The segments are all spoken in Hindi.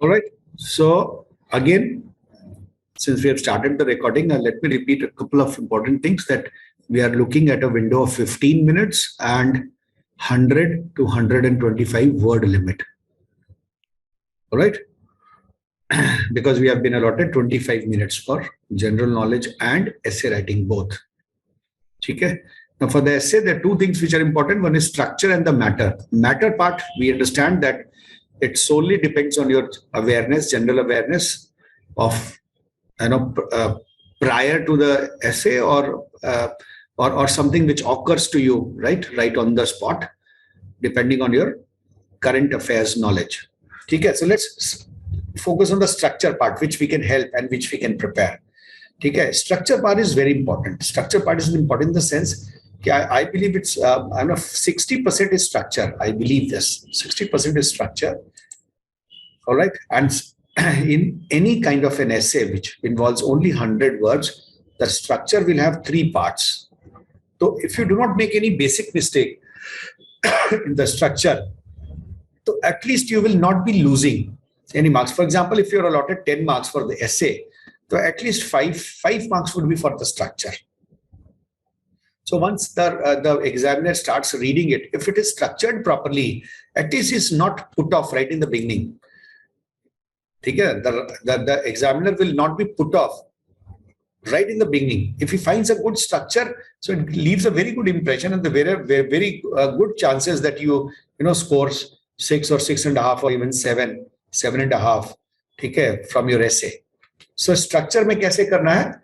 All right. So again, since we have started the recording, let me repeat a couple of important things that we are looking at a window of 15 minutes and 100 to 125 word limit. All right. Because we have been allotted 25 minutes for general knowledge and essay writing both. Okay. Now for the essay, there are two things which are important. One is structure and the matter. Matter part, we understand that it solely depends on your awareness, general awareness of, prior to the essay or something which occurs to you, right on the spot, depending on your current affairs knowledge. Okay. So let's focus on the structure part, which we can help and which we can prepare. Okay. Structure part is very important. Structure part is important in the sense I believe it's 60% is structure. I believe this 60% is structure. All right. And in any kind of an essay which involves only 100 words, the structure will have 3 parts. So if you do not make any basic mistake in the structure, so at least you will not be losing any marks. For example, if you're allotted 10 marks for the essay, so at least five marks would be for the structure. So once the examiner starts reading it, if it is structured properly, at least it's not put off right in the beginning. The examiner will not be put off right in the beginning. If he finds a good structure, so it leaves a very good impression and the very good chances that you scores 6 or 6.5 or even 7.5, okay, from your essay. So structure में कैसे करना है?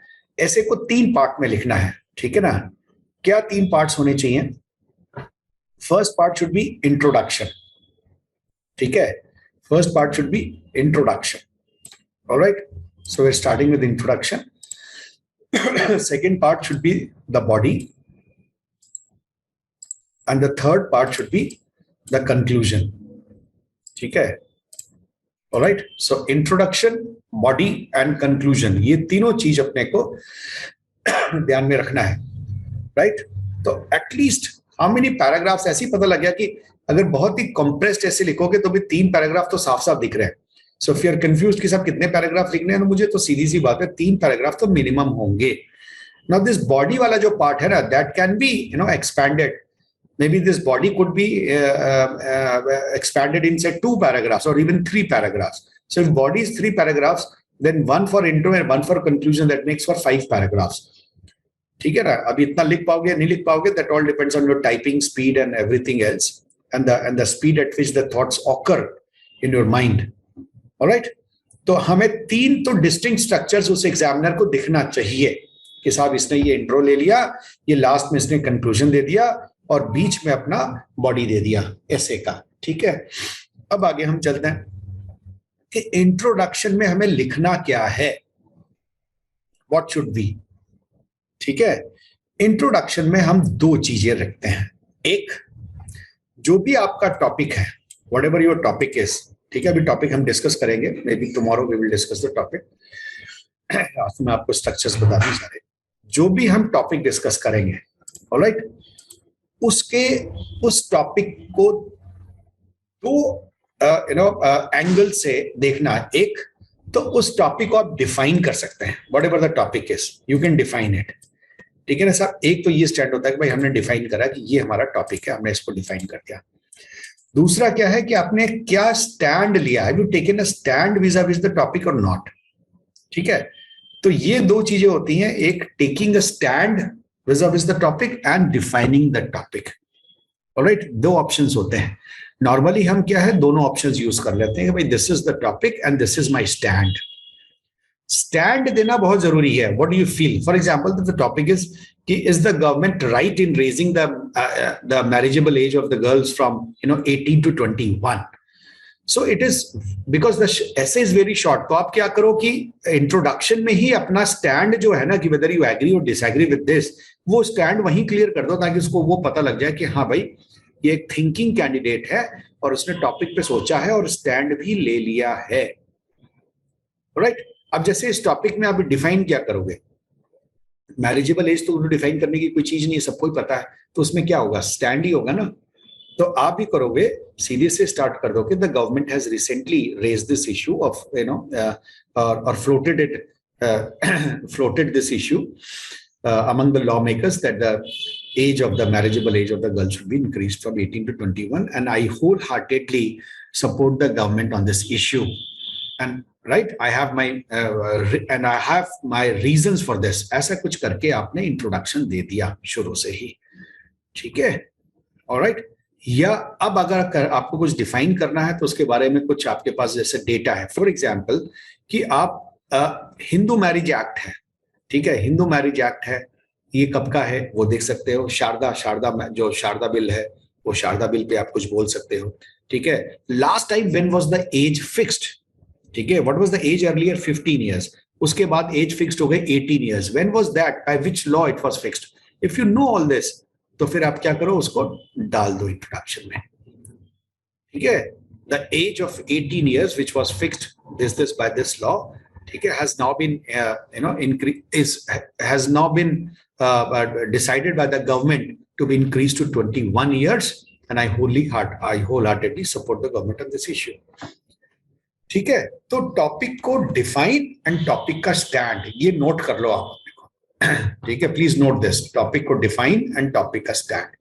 essay को 3 पार्ट में लिखना है, ठीक है ना? क्या 3 पार्ट्स होने चाहिए? First part should be introduction, ठीक है? First part should be introduction. Alright, so we are starting with introduction. Second part should be the body and the third part should be the conclusion, ठीक है? Alright, so introduction, body and conclusion, ये तीनों चीज अपने को ध्यान में रखना है, राइट? तो एटलीस्ट हाउ मेनी पैराग्राफ्स, ऐसे ही पता लग गया कि अगर बहुत ही कंप्रेस्ड ऐसे लिखोगे तो भी 3 पैराग्राफ तो साफ साफ दिख रहे हैं. So if you are confused कि साहब कितने पैराग्राफ लिखने हैं, मुझे तो सीधी सी बात है 3 पैराग्राफ तो मिनिमम होंगे. नाउ दिस बॉडी वाला जो पार्ट है ना, that can be expanded. Maybe this body could be expanded in say 2 paragraphs or even 3 paragraphs. So if body is 3 paragraphs, then 1 for intro and 1 for conclusion, that makes for 5 paragraphs. ठीक है ना? अभी इतना लिख पाओगे नहीं लिख पाओगे, that all depends on your typing speed and everything else, and the speed at which the thoughts occur in your mind. All right? तो हमें 3 तो distinct structures उस एग्जामिनर को दिखना चाहिए कि साहब इसने ये इंट्रो ले लिया, ये लास्ट में इसने कंक्लूजन दे दिया और बीच में अपना बॉडी दे दिया ऐसे का, ठीक है? अब आगे हम चलते हैं कि इंट्रोडक्शन में हमें लिखना क्या है, व्हाट शुड बी, ठीक है? इंट्रोडक्शन में हम 2 चीजें रखते हैं. एक, जो भी आपका टॉपिक है, whatever your topic is, ठीक है? अभी टॉपिक हम डिस्कस करेंगे, maybe tomorrow we will discuss the topic. आज मैं आपको स्ट्रक्चर्स बता दूं सारे. जो भी हम टॉपिक डिस्कस करेंगे, ऑलराइट, उसके उस टॉपिक को 2 एंगल से देखना है. एक तो उस टॉपिक को आप डिफाइन कर सकते हैं, what ever the topic is you can define it, ठीक है ना साहब? एक तो ये स्टैंड होता है कि भाई हमने डिफाइन करा कि ये हमारा टॉपिक है, हमने इसको डिफाइन कर दिया. दूसरा क्या है कि आपने क्या स्टैंड लिया, have you taken a stand विज़ the topic और नॉट, ठीक है? तो ये 2 चीजें होती हैं, एक taking a stand vis-a-vis the topic and defining the topic. Alright, 2 options होते हैं. नॉर्मली हम क्या है, दोनों ऑप्शंस यूज कर लेते हैं कि भाई this is the topic and this is my stand. Stand देना बहुत जरूरी है. What do you feel? For example the topic is कि is the government right in raising the marriageable age of the girls from 18 to 21. So it is because the essay is very short. तो आप क्या करो कि इंट्रोडक्शन में ही अपना स्टैंड जो है ना, कि whether you agree or disagree with this, वो स्टैंड वहीं क्लियर कर दो ताकि उसको वो पता लग जाए कि हाँ भाई ये एक थिंकिंग कैंडिडेट है और उसने टॉपिक पे सोचा है और स्टैंड भी ले लिया है. राइट? अब जैसे इस टॉपिक में आप डिफाइन क्या करोगे, मैरिजेबल एज तो डिफाइन करने की कोई चीज नहीं है, सबको ही पता है, तो उसमें क्या होगा, स्टैंड ही होगा ना. तो आप भी करोगे, सीधे से स्टार्ट कर दोगे, the government has recently raise this issue of और floated this issue among the lawmakers that the marriageable age of the girl should be increased from 18 to 21, and I wholeheartedly support the government on this issue. And right, I have my reasons for this. ऐसा कुछ करके आपने इंट्रोडक्शन दे दिया शुरू से ही, ठीक है, ऑलराइट। या अब अगर आपको कुछ डिफाइन करना है तो उसके बारे में कुछ आपके पास जैसे डेटा है, फॉर एग्जांपल कि आप हिंदू मैरिज एक्ट है, ठीक है, हिंदू मैरिज एक्ट है, ये कब का है वो देख सकते हो। जो शारदा बिल है, वो शारदा बिल पे आप कुछ बोल सकते हो, ठीक है। Last time when was the age fixed, ठीक है, what was the age earlier, 15 years, उसके बाद एज फिक्स्ड हो गए 18 years. When was that, by which law it was fixed? If you know all this, तो फिर आप क्या करो, उसको डाल दो इंट्रोडक्शन में, ठीक है। The age of 18 years which was fixed this by this law, ठीक है, has now been has now been decided by the government to be increased to 21 years, and I wholeheartedly support the government on this issue, ठीक है। तो टॉपिक को डिफाइन एंड टॉपिक का स्टैंड, ये नोट कर लो आप अपने को, ठीक है, प्लीज नोट दिस, टॉपिक को डिफाइन एंड टॉपिक का स्टैंड।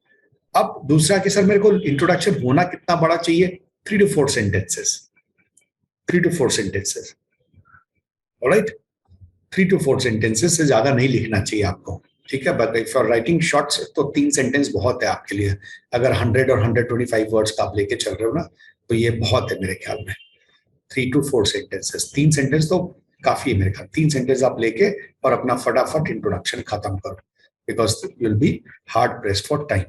अब दूसरा कि सर मेरे को इंट्रोडक्शन होना कितना बड़ा चाहिए, 3 to 4 sentences, 3 to 4 sentences, alright, 3 to 4 sentences से ज्यादा नहीं लिखना चाहिए आपको, ठीक है। But if you are writing shorts तो 3 सेंटेंस बहुत है आपके लिए। अगर 100 और 125 वर्ड्स का आप लेके चल रहे हो ना, तो ये बहुत है मेरे ख्याल में। 3 to 4 sentences, 3 सेंटेंस तो काफी है मेरे ख्याल। 3 सेंटेंस आप लेके और अपना फटाफट इंट्रोडक्शन खत्म करो, because you will be hard pressed for time,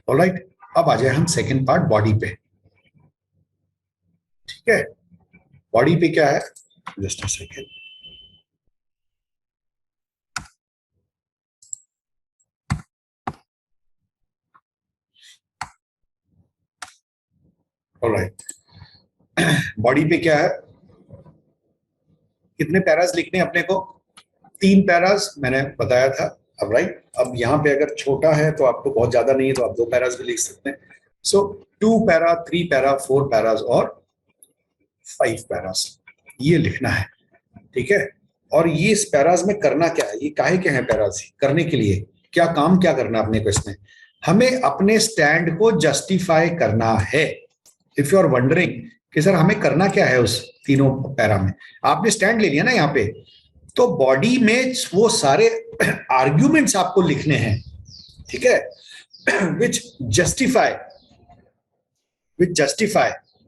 alright. अब आ जाए हम सेकेंड पार्ट, बॉडी पे, ठीक है। बॉडी पे क्या है, just a second, alright. Body पे क्या है, कितने पैरास लिखने अपने को, 3 पैरास मैंने बताया था। अब राइट, अब यहाँ पे अगर छोटा है तो आपको बहुत ज्यादा नहीं है तो आप 2 पैरास भी लिख सकते हैं। सो 2 पैरा, 3 पैरा, 4 पैरास और 5 पैरास, ये लिखना है, ठीक है। और ये इस पैरास में करना क्या है, ये काहे के हैं पैरास, करने के लिए क्या काम, क्या करना अपने को इसमें, हमें अपने स्टैंड को जस्टिफाई करना है। इफ यू आर वंडरिंग कि सर हमें करना क्या है उस तीनों पैरा में, आपने स्टैंड ले लिया ना यहाँ पे, तो बॉडी में वो सारे आर्ग्यूमेंट्स आपको लिखने हैं, ठीक है, विच जस्टिफाई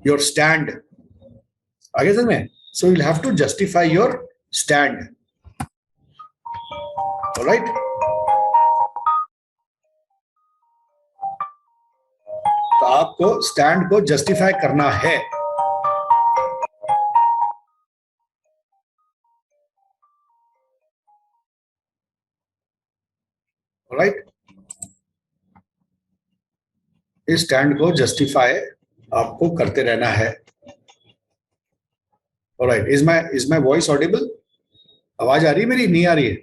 योर स्टैंड, आगे समझ में। So you have to justify your stand, alright. तो आपको स्टैंड को जस्टिफाई करना है, ऑलराइट। इस स्टैंड को जस्टिफाई आपको करते रहना है, alright. Is my voice audible, आवाज आ रही है मेरी, नहीं आ रही है?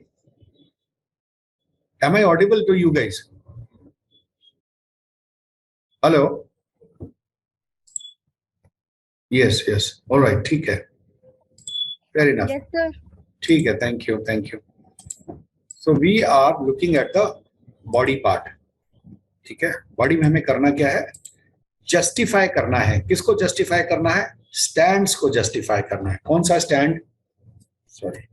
Am I audible to you guys? Hello, yes yes, alright, ठीक है, फेयर इनफ, Yes, sir. ठीक है, thank you thank you. So we are looking at the body part, ठीक है। बॉडी में हमें करना क्या है, जस्टिफाई करना है। किसको जस्टिफाई करना है, स्टैंड्स को जस्टिफाई करना है। कौन सा stand, sorry,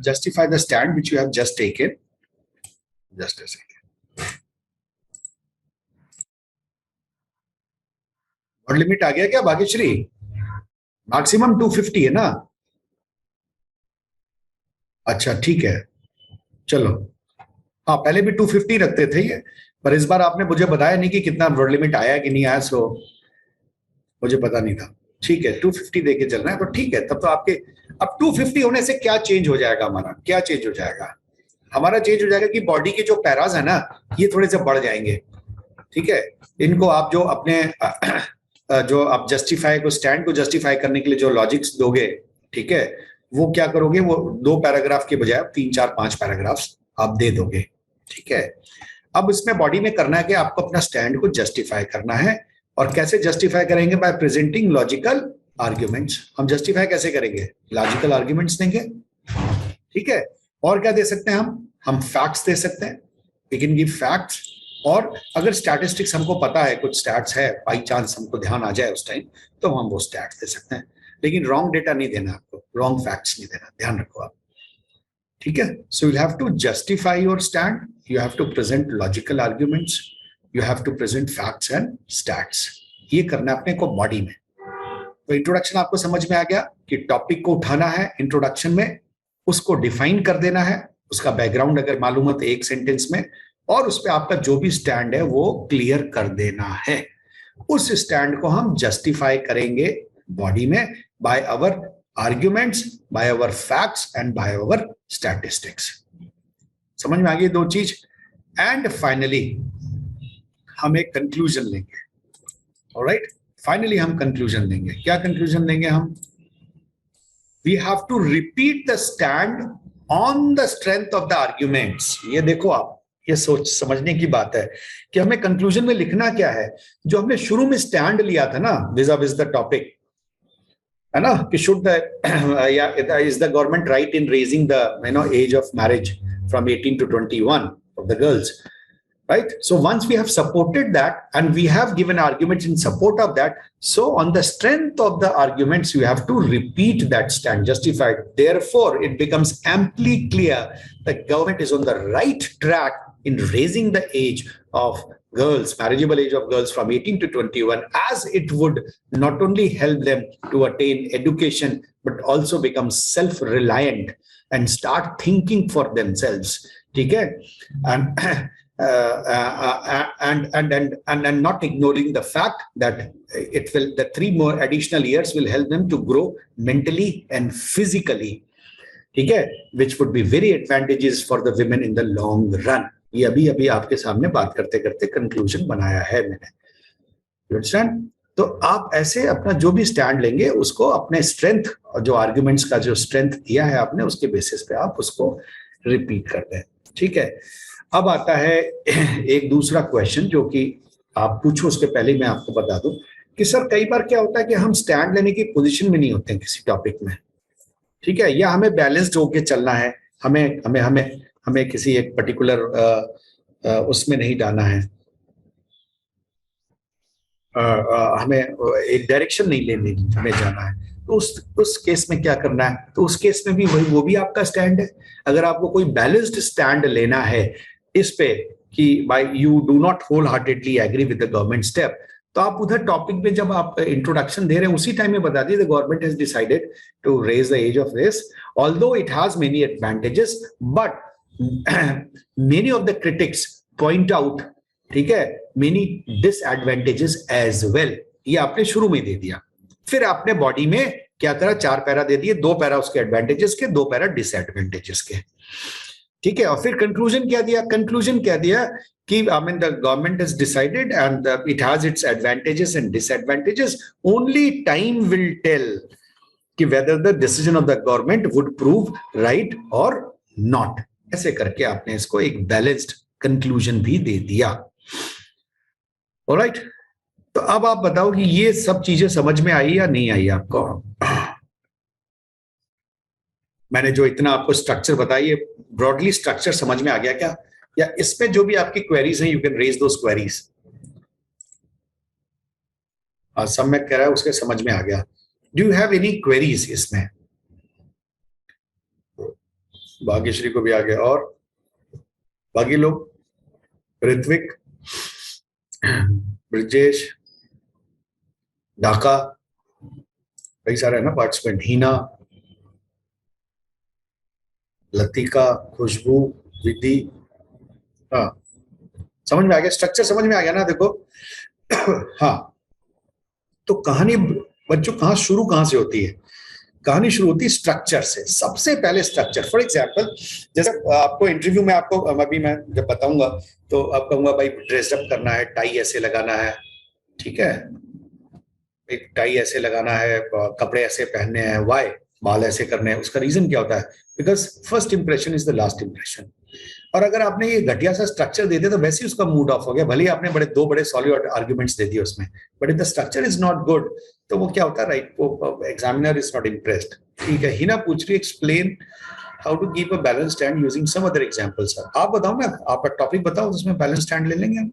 justify the stand which you have just taken. Just a second. और लिमिट आ गया क्या भाग्यश्री? मैक्सिमम 250 है ना? अच्छा ठीक है, चलो। हाँ, पहले भी 250 रखते थे ये, पर इस बार आपने मुझे बताया नहीं कि कितना वर्ड लिमिट आया कि नहीं आया, सो मुझे पता नहीं था। ठीक है, 250 देके चलना है तो ठीक है। तब तो आपके अब 250 होने से क्या चेंज हो जाएगा, हमारा क्या चेंज हो जाएगा? हमारा चेंज हो जाएगा कि बॉडी के जो पैराज है ना, ये थोड़े से बढ़ जाएंगे, ठीक है। इनको आप जो अपने जो आप जस्टिफाई को, स्टैंड को जस्टिफाई करने के लिए जो लॉजिक्स दोगे, ठीक है, वो क्या करोगे, वो 2 पैराग्राफ के बजाय 3 4 5 पैराग्राफ्स आप दे दोगे। ठीक है, अब इसमें बॉडी में करना है कि आपको अपना स्टैंड को जस्टिफाई करना है। और कैसे जस्टिफाई करेंगे? Bye presenting logical arguments. हम जस्टिफाई कैसे करेंगे? लॉजिकल आर्ग्यूमेंट्स देंगे। ठीक है, और क्या दे सकते हैं हम फैक्ट्स दे सकते हैं, वी कैन गिव फैक्ट्स। और अगर स्टैटिस्टिक्स हमको पता है, कुछ स्टैट्स है, बाई चांस हमको ध्यान आ जाए उस टाइम, तो हम वो स्टैट्स दे सकते हैं। लेकिन रॉन्ग डेटा नहीं देना आपको, रॉन्ग फैक्ट्स नहीं देना, ध्यान रखो आप। ठीक है, so you have to justify your stand, you have to present logical arguments, you have to present facts and stats. ये करना है अपने को बॉडी में। तो इंट्रोडक्शन आपको समझ में आ गया कि टॉपिक को उठाना है इंट्रोडक्शन में, उसको डिफाइन कर देना है, उसका बैकग्राउंड अगर मालूम हो तो एक सेंटेंस में, और उस पर आपका जो भी स्टैंड है वो क्लियर कर देना है। उस स्टैंड को हम जस्टिफाई करेंगे बॉडी में by our arguments, by our facts and by our statistics. समझ में आ गई दो चीज। एंड फाइनली हम एक कंक्लूजन लेंगे। ऑलराइट, फाइनली हम कंक्लूजन लेंगे। क्या कंक्लूजन लेंगे हम? We have to repeat the stand on the strength of the arguments. ये देखो आप, ये सोच समझने की बात है कि हमें कंक्लूजन में लिखना क्या है। जो हमने शुरू में स्टैंड लिया था ना, विज़ द टॉपिक, है ना, कि should the is the government right in raising the age of marriage from 18 to 21 of the girls, right? So once we have supported that and we have given arguments in support of that, so on the strength of the arguments you have to repeat that stand, justified. Therefore it becomes amply clear that government is on the right track in raising the age of girls, marriageable age of girls from 18 to 21, as it would not only help them to attain education but also become self-reliant and start thinking for themselves. ठीक है, and not ignoring the fact that the 3 more additional years will help them to grow mentally and physically. ठीक है, which would be very advantageous for the women in the long run. ये अभी आपके सामने बात करते करते कंक्लूजन बनाया है मैंने। You understand? तो आप ऐसे अपना जो भी स्टैंड लेंगे उसको अपने स्ट्रेंथ, जो आर्ग्यूमेंट्स का जो स्ट्रेंथ दिया है आपने, उसके बेसिस पे आप उसको रिपीट कर दें। ठीक है, अब आता है एक दूसरा क्वेश्चन जो कि आप पूछो, उसके पहले मैं आपको बता दूं कि सर कई बार क्या होता है कि हम स्टैंड लेने की पोजीशन में नहीं होते हैं किसी टॉपिक में। ठीक है, या हमें बैलेंस्ड होके चलना है, हमें हमें हमें हमें किसी एक पर्टिकुलर उसमें नहीं जाना है, हमें एक डायरेक्शन नहीं लेने में जाना है। तो उस केस में क्या करना है? तो उस केस में भी वो भी आपका स्टैंड है। अगर आपको कोई बैलेंस्ड स्टैंड लेना है इस पे कि by you do not whole heartedly agree with the government step, तो आप उधर टॉपिक में जब आप इंट्रोडक्शन दे रहे हैं उसी टाइम में बता दीजिए the government has decided to raise the age of this, although it has many advantages but many of the critics point out, ठीक है, मेनी डिसएडवांटेजेस एज वेल। ये आपने शुरू में दे दिया। फिर आपने बॉडी में क्या करा? 4 पैरा दे दिए, 2 पैरा उसके एडवांटेजेस के, 2 पैरा डिसएडवांटेजेस के। ठीक है, और फिर कंक्लूजन क्या दिया? कंक्लूजन क्या दिया कि I mean the government has decided and it has its advantages and disadvantages, only time will tell कि whether the decision of the government would prove right or not. ऐसे करके आपने इसको एक बैलेंस्ड कंक्लूजन भी दे दिया। ऑलराइट, तो अब आप बताओ कि ये सब चीजें समझ में आई या नहीं आई आपको? मैंने जो इतना आपको स्ट्रक्चर बताई, ब्रॉडली स्ट्रक्चर समझ में आ गया क्या? या इसमें जो भी आपकी क्वेरीज हैं you can raise those queries. सब में कह रहा है उसके समझ में आ गया। Do you have any queries इसमें? भाग्यश्री को भी आ गया, और बाकी लोग, ऋत्विक, ब्रजेश, ढाका, कई सारे है ना पार्टिसिपेंट, हीना, लतिका, खुशबू, विधि। हाँ, समझ में आ गया, स्ट्रक्चर समझ में आ गया ना? देखो हाँ, तो कहानी बच्चों कहाँ से होती है? कहानी शुरू होती है स्ट्रक्चर से। सबसे पहले स्ट्रक्चर। फॉर एग्जाम्पल, जैसे आपको इंटरव्यू में आपको अभी मैं जब बताऊंगा तो आप कहूंगा भाई ड्रेसअप करना है, टाई ऐसे लगाना है, ठीक है, एक टाई ऐसे लगाना है, कपड़े ऐसे पहनने हैं। वाई? बाल ऐसे करने हैं, उसका रीजन क्या होता है? Because first impression is the last impression. और अगर आपने ये घटिया सा स्ट्रक्चर दे दिया तो वैसे ही उसका मूड ऑफ हो गया, भले ही आपने दो बड़े सॉलिड आर्ग्यूमेंट्स दे दिए उसमें, but if the structure is not good तो वो क्या होता है, राइट, वो एग्जामिनर इज नॉट इम्प्रेस्ड। ठीक है, हिना पूछ रही, explain how to keep a balance stand using some other example. Sir आप बताओ ना, आप टॉपिक बताओ उसमें बैलेंस स्टैंड ले लेंगे हम।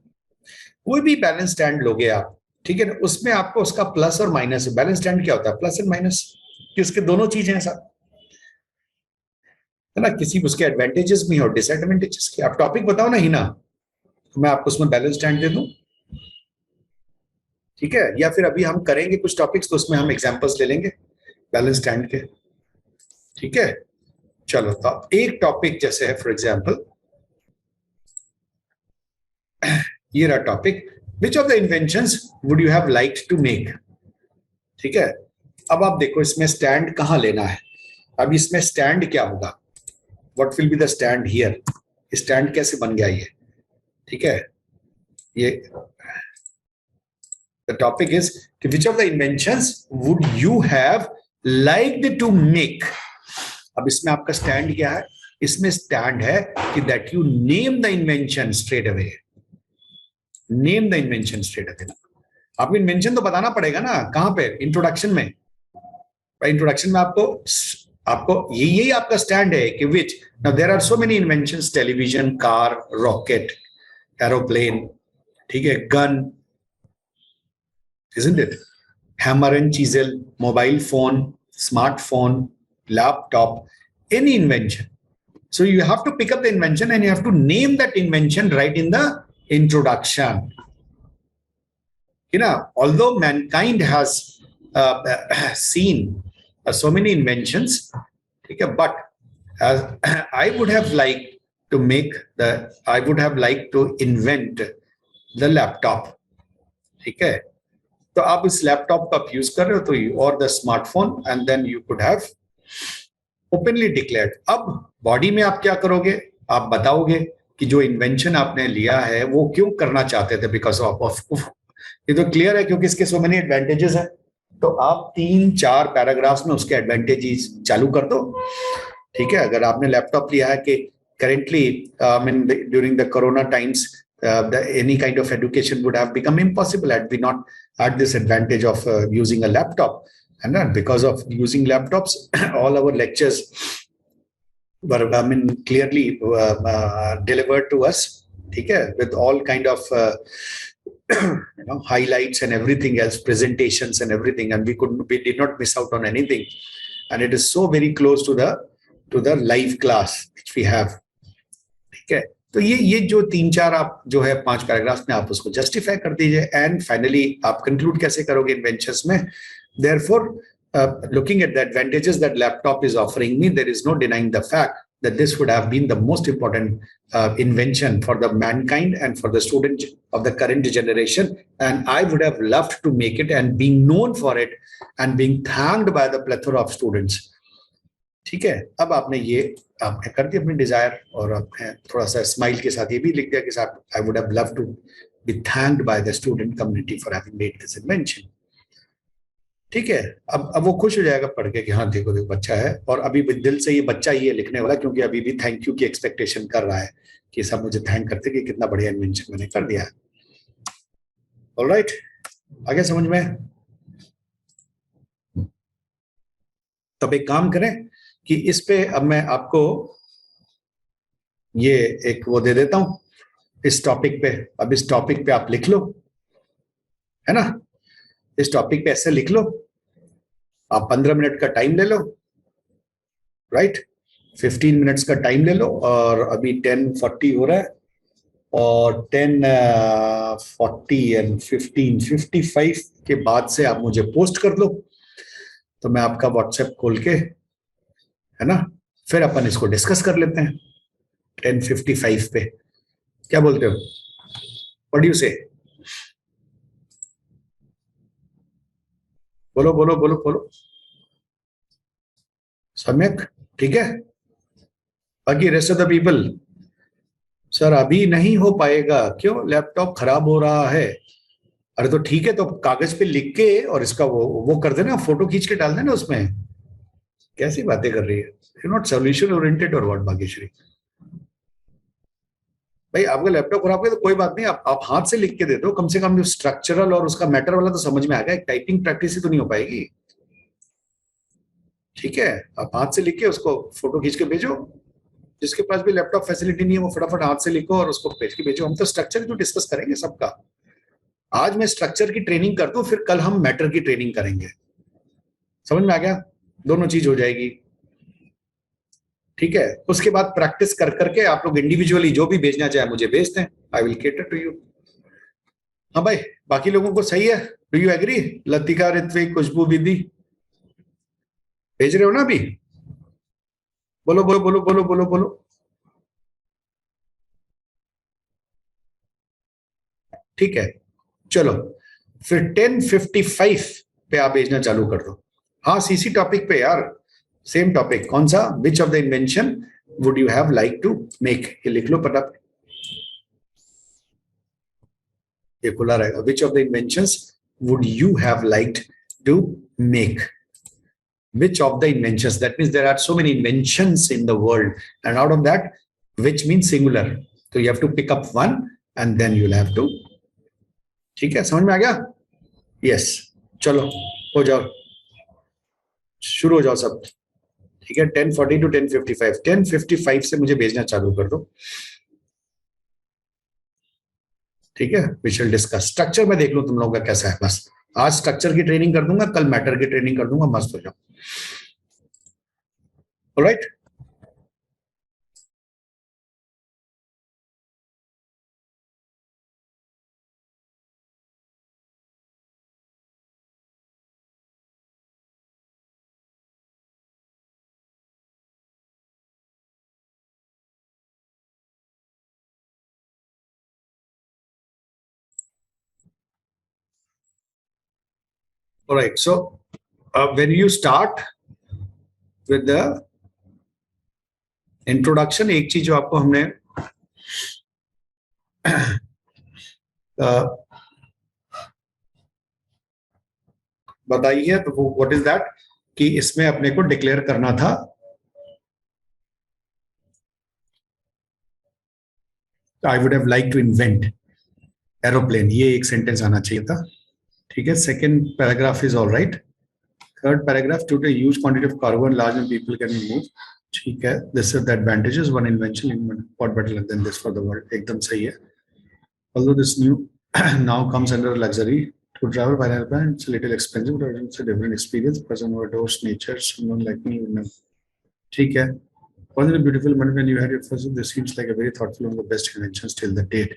कोई भी बैलेंस स्टैंड लोगे आप, ठीक है ना, उसमें आपको उसका प्लस और माइनस है। बैलेंस स्टैंड क्या होता है? प्लस एंड माइनस, कि उसके दोनों चीजें हैं सर, है ना, किसी उसके एडवांटेजेस भी और डिसएडवांटेजेस के। आप टॉपिक बताओ ना हिना, तो मैं आपको उसमें बैलेंस स्टैंड दे दूं, ठीक है? या फिर अभी हम करेंगे कुछ टॉपिक्स तो उसमें हम एग्जांपल्स ले लेंगे बैलेंस स्टैंड के, ठीक है? चलो, तो एक टॉपिक जैसे है फॉर एग्जांपल, ये रहा topic, which of the inventions would you have liked to make. ठीक है, अब आप देखो इसमें स्टैंड कहां लेना है। अब इसमें स्टैंड क्या होगा, what will be the stand here, stand कैसे बन गया ये, ठीक है? ये the topic is which of the inventions would you have liked to make. अब इसमें आपका स्टैंड क्या है? इसमें स्टैंड है कि that you name the invention straight away, name the invention straight away. आपको इन्वेंशन तो बताना पड़ेगा ना, कहां पे? इंट्रोडक्शन में। इंट्रोडक्शन में आपको आपको यही आपका स्टैंड है कि which, now there are so many inventions, television, car, rocket, aeroplane, ठीक है, gun, isn't it? Hammer and chisel, mobile phone, smartphone, laptop, any invention. So you have to pick up the invention and you have to name that invention right in the introduction. You know, although mankind has seen so many inventions, okay, but I would have liked to I would have liked to invent the laptop. ठीक है, तो आप इस लैपटॉप का यूज कर रहे हो तो और the smartphone, and then you could have openly declared. अब बॉडी में आप क्या करोगे? आप बताओगे कि जो इन्वेंशन आपने लिया है वो क्यों करना चाहते थे, बिकॉज ऑफ ये तो क्लियर है, क्योंकि इसके सो मेनी एडवांटेजेस है। तो आप 3-4 पैराग्राफ्स में उसके एडवांटेजेस चालू कर दो, ठीक है? अगर आपने लैपटॉप लिया है कि currently during the corona times any kind of education would have become impossible had we not had this advantage of using a laptop. And because of using laptops, all our lectures were, clearly delivered to us, okay, with all kind of highlights and everything else, presentations and everything, and we did not miss out on anything. And it is so very close to the live class which we have, okay. तो ये जो 3-4 आप जो है 5 पैराग्राफ में आप उसको जस्टिफाई कर दीजिए, एंड फाइनली आप कंक्लूड कैसे करोगे इन्वेंशंस में? Therefore looking at the advantages that laptop is offering me, there is no denying the fact that this would have been the most important invention for the mankind and for the student of the current generation, and I would have loved to make it and being known for it and being thanked by the plethora of students. ठीक है, अब आपने ये आपने कर दी अपनी डिजायर, और आपने थोड़ा सा स्माइल के साथ ये भी लिख दिया कि साहब I would have love to be thanked by the student community for having made this invention. ठीक है, अब वो खुश हो जाएगा पढ़ के कि हाँ देखो देखो बच्चा है, और अभी भी दिल से ये बच्चा ये लिखने वाला, क्योंकि अभी भी थैंक यू की एक्सपेक्टेशन कर रहा है कि सब मुझे थैंक करते कि कितना बढ़िया इन्वेंशन मैंने कर दिया है। ऑलराइट, आगे समझ में? तब एक काम करें कि इस पे अब मैं आपको ये एक वो दे देता हूं इस टॉपिक पे। अब इस टॉपिक पे आप लिख लो, है ना, इस टॉपिक पे ऐसे लिख लो, आप 15 मिनट का टाइम ले लो, राइट, 15 मिनट्स का टाइम ले लो, और अभी 10:40 हो रहा है, और 10:40 एंड 15:55 के बाद से आप मुझे पोस्ट कर दो, तो मैं आपका व्हाट्सएप खोल के, है ना, फिर अपन इसको डिस्कस कर लेते हैं 10:55 पे। क्या बोलते हो? व्हाट डू यू से? बोलो बोलो बोलो बोलो। सम्यक, ठीक है। बाकी rest of the people, sir अभी नहीं हो पाएगा, क्यों? लैपटॉप खराब हो रहा है। अरे तो ठीक है, तो कागज पे लिख के और इसका वो कर देना, फोटो खींच के डाल देना उसमें, कैसी बातें कर रही है, यू नॉट सॉल्यूशन ओरिएंटेड और व्हाट भाग्यश्री? भाई आपका लैपटॉप खराब है तो कोई बात नहीं, आप हाथ से लिख के दे दो, कम से कम जो स्ट्रक्चरल और उसका मैटर वाला तो समझ में आ गया, टाइपिंग प्रैक्टिस ही तो नहीं हो पाएगी। ठीक है, आप हाथ से लिख के उसको फोटो खींच के भेजो, जिसके पास भी लैपटॉप फैसिलिटी नहीं है वो फटाफट हाथ से लिखो और उसको भेज के भेजो। हम तो स्ट्रक्चर तो डिस्कस करेंगे सबका। आज मैं स्ट्रक्चर की ट्रेनिंग कर दूं, फिर कल हम मैटर की ट्रेनिंग करेंगे। समझ में आ गया? दोनों चीज हो जाएगी। ठीक है, उसके बाद प्रैक्टिस कर करके आप लोग इंडिविजुअली जो भी भेजना चाहे मुझे भेज दें, I will cater to you. हाँ भाई, बाकी लोगों को सही है? Do you agree? Latika, Ritwik, Khushboo, Vidhi भेज रहे हो ना अभी? बोलो बोलो बोलो बोलो बोलो बोलो। ठीक है, चलो फिर 10:55 पे आप भेजना चालू कर दो। हाँ, सीसी टॉपिक पे यार, सेम टॉपिक। कौन सा? Which of the invention would you have like to make? ये लिख लो पता, ये खुला रहेगा। Which of the inventions would you have liked to make? Which of the inventions? That means there are so many inventions in the world, and out of that, which means singular. So you have to pick up one, and then you'll have to. ठीक है, समझ में आ गया? यस, चलो हो जाओ, शुरू हो जाओ सब। ठीक है, 10:40 to 10:55, 10:55 से मुझे भेजना चालू कर दो। ठीक है, वी शैल डिस्कस। स्ट्रक्चर में देख लो तुम लोगों का कैसा है, बस आज स्ट्रक्चर की ट्रेनिंग कर दूंगा, कल मैटर की ट्रेनिंग कर दूंगा, मस्त हो जाओ। Alright, alright. So when you start with the introduction, एक चीज जो आपको हमने बताई है, तो वो व्हाट इज दैट, कि इसमें अपने को डिक्लेयर करना था I would have like to invent aeroplane, ये एक सेंटेंस आना चाहिए था। ठीक है, second paragraph is all right. Third paragraph, to the huge quantity of carbon large and people can move. ठीक है, this is the advantages one invention in what better than this for the world, एकदम सही है। Although this new now comes under luxury to travel by airplane, it's a little expensive, but it's a different experience. Person who adores nature, someone like me, you know. ठीक है, wasn't it beautiful when you had your first? This seems like a very thoughtful and the best inventions till the date.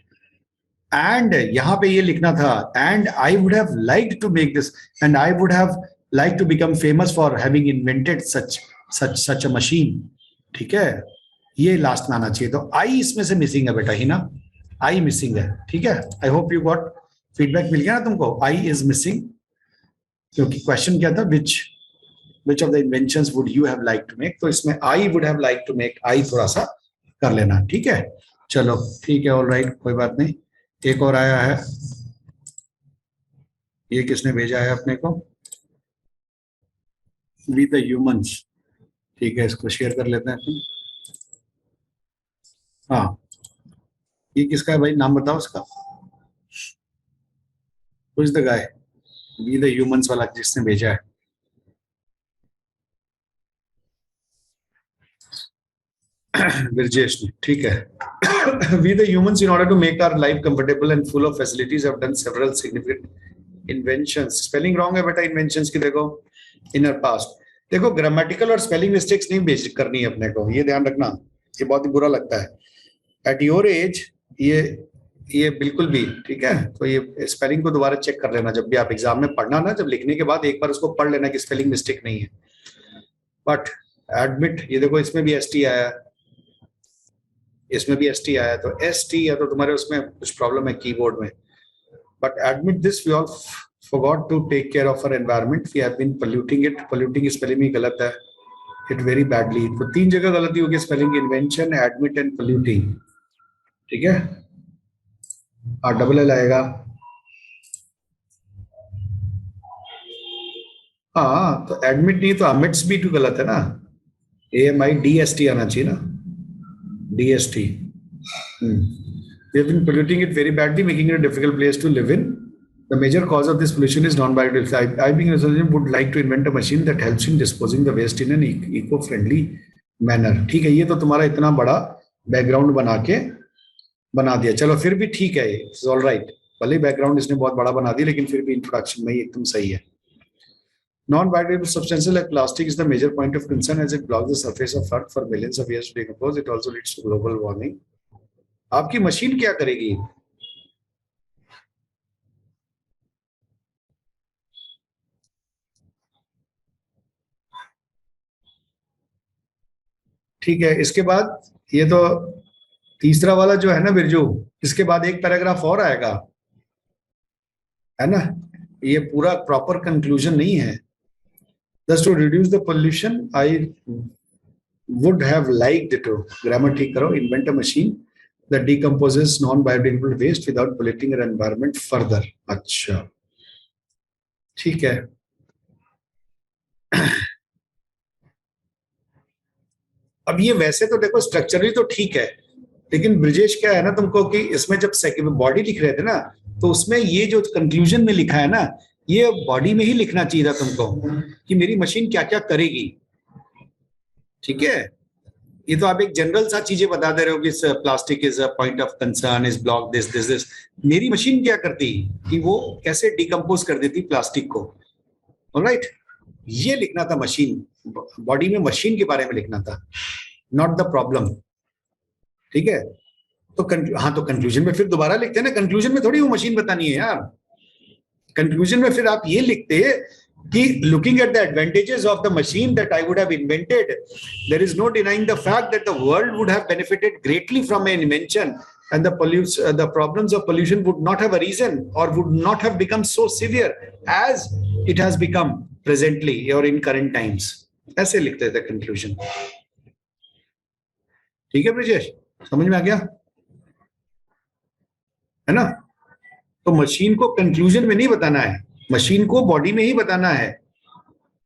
And यहाँ पे ये लिखना था, and I would have liked to make this, and I would have liked to become famous for having invented such a machine. ठीक है, ये लास्ट में आना चाहिए। तो आई इसमें से मिसिंग है बेटा, ही ना, आई मिसिंग है। ठीक है, I hope you got feedback, मिल गया ना तुमको? आई इज मिसिंग, क्योंकि क्वेश्चन क्या था, which of the inventions would you have like to make, तो इसमें I would have like to make, I थोड़ा सा कर लेना। ठीक है, चलो ठीक है, ऑलराइट, कोई बात नहीं। एक और आया है, ये किसने भेजा है अपने को? We the humans. ठीक है, इसको शेयर कर लेते हैं अपन। हाँ, ये किसका है भाई, नाम बताओ इसका। Who is the guy? We the humans वाला जिसने भेजा है। Virjesh ने, ठीक है। We the humans, in order to make our life comfortable and full of facilities, have done several significant inventions. Spelling wrong है बेटा inventions की, देखो in our past। देखो grammatical और spelling mistakes नहीं बेसिक करनी है अपने को, ये ध्यान रखना, ये बहुत ही बुरा लगता है। At your age ये बिल्कुल भी ठीक है। तो ये स्पेलिंग को दोबारा चेक कर लेना जब भी आप एग्जाम में पढ़ना ना, जब लिखने के बाद एक बार उसको पढ़ लेना कि स्पेलिंग मिस्टेक नहीं है। बट एडमिट, ये देखो इसमें भी एस टी आया, इसमें भी एस टी आया, तो एस टी या तो तुम्हारे उसमें कुछ प्रॉब्लम है कीबोर्ड में। But admit this, we all forgot to take care of our environment, we have been polluting it। polluting spelling में गलत है, it very badly। तो तीन जगह गलती होगी spelling, invention, admit and polluting। ठीक है, डबल एल आएगा। हाँ तो एडमिट नहीं तो अमिट्स भी तो गलत है ना, AMIDST आना चाहिए ना, DST. We have been polluting it very badly, making it a difficult place to live in. The major cause of this pollution is non-biodegradable. I being a researcher, would like to invent a machine that helps in disposing the waste in an eco-friendly manner. ठीक है, ये तो तुम्हारा इतना बड़ा बैकग्राउंड बना के बना दिया, चलो फिर भी ठीक है, इट्स ऑल राइट. भले बैकग्राउंड इसने बहुत बड़ा बना दिया, लेकिन फिर भी इंट्रोडक्शन में ही एकदम सही है. Non-biodegradable substances like plastic is the major point of concern as it blocks the surface of Earth for millions of years to decompose. It also leads to global warming. आपकी मशीन क्या करेगी? ठीक है, इसके बाद ये तो तीसरा वाला जो है ना बिरजू, इसके बाद एक पैराग्राफ और आएगा, है ना, ये पूरा प्रॉपर कंक्लूजन नहीं है. Thus to reduce the pollution, I would have liked to, grammar ठीक करो, invent a machine that decomposes non-biodegradable waste without polluting our environment further. अच्छा, ठीक है. अब ये वैसे तो देखो स्ट्रक्चरली तो ठीक है, लेकिन ब्रिजेश क्या है ना तुमको कि इसमें जब बॉडी लिख रहे थे ना, तो उसमें ये जो कंक्लूजन में लिखा है ना, ये बॉडी में ही लिखना चाहिए था तुमको कि मेरी मशीन क्या क्या करेगी. ठीक है, ये तो आप एक जनरल सा चीजें बता दे रहे हो कि plastic is a point of concern, is block this this this. मेरी मशीन क्या करती कि वो कैसे डिकम्पोज कर देती प्लास्टिक को. ऑलराइट, ये लिखना था मशीन, बॉडी में मशीन के बारे में लिखना था, नॉट द प्रॉब्लम. ठीक है, तो हाँ, तो कंक्लूजन में फिर दोबारा लिखते हैं ना, कंक्लूजन में थोड़ी वो मशीन बतानी है यार. कंक्लूजन में फिर आप ये लिखते कि looking at the advantages of the machine that I would have invented, there is no denying the fact that the world would have benefited greatly from an invention, and the problems of pollution would not have arisen or would not have become so severe as it has become presently or in current times. ऐसे लिखते थे कंक्लूजन. ठीक है ब्रिजेश, समझ में आ गया है ना? तो मशीन को कंक्लूजन में नहीं बताना है, मशीन को बॉडी में ही बताना है,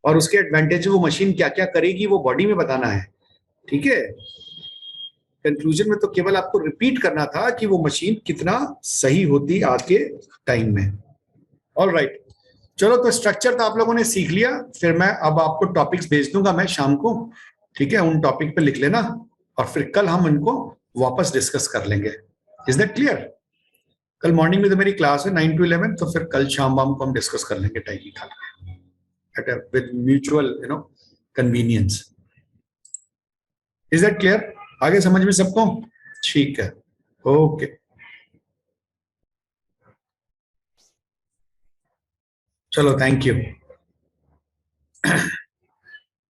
और उसके एडवांटेज वो मशीन क्या क्या करेगी वो बॉडी में बताना है. ठीक है, कंक्लूजन में तो केवल आपको रिपीट करना था कि वो मशीन कितना सही होती आज के टाइम में. ऑल राइट, चलो तो स्ट्रक्चर तो आप लोगों ने सीख लिया. फिर मैं अब आपको टॉपिक्स भेज दूंगा मैं शाम को. ठीक है, उन टॉपिक पे लिख लेना, और फिर कल हम उनको वापस डिस्कस कर लेंगे. Is that clear? कल मॉर्निंग में तो मेरी क्लास है 9 to 11, तो फिर कल शाम वाम को हम डिस्कस कर लेंगे टाइम निकाल के, with mutual convenience. Is that clear? आगे समझ में सबको? ठीक है, ओके, चलो, थैंक यू.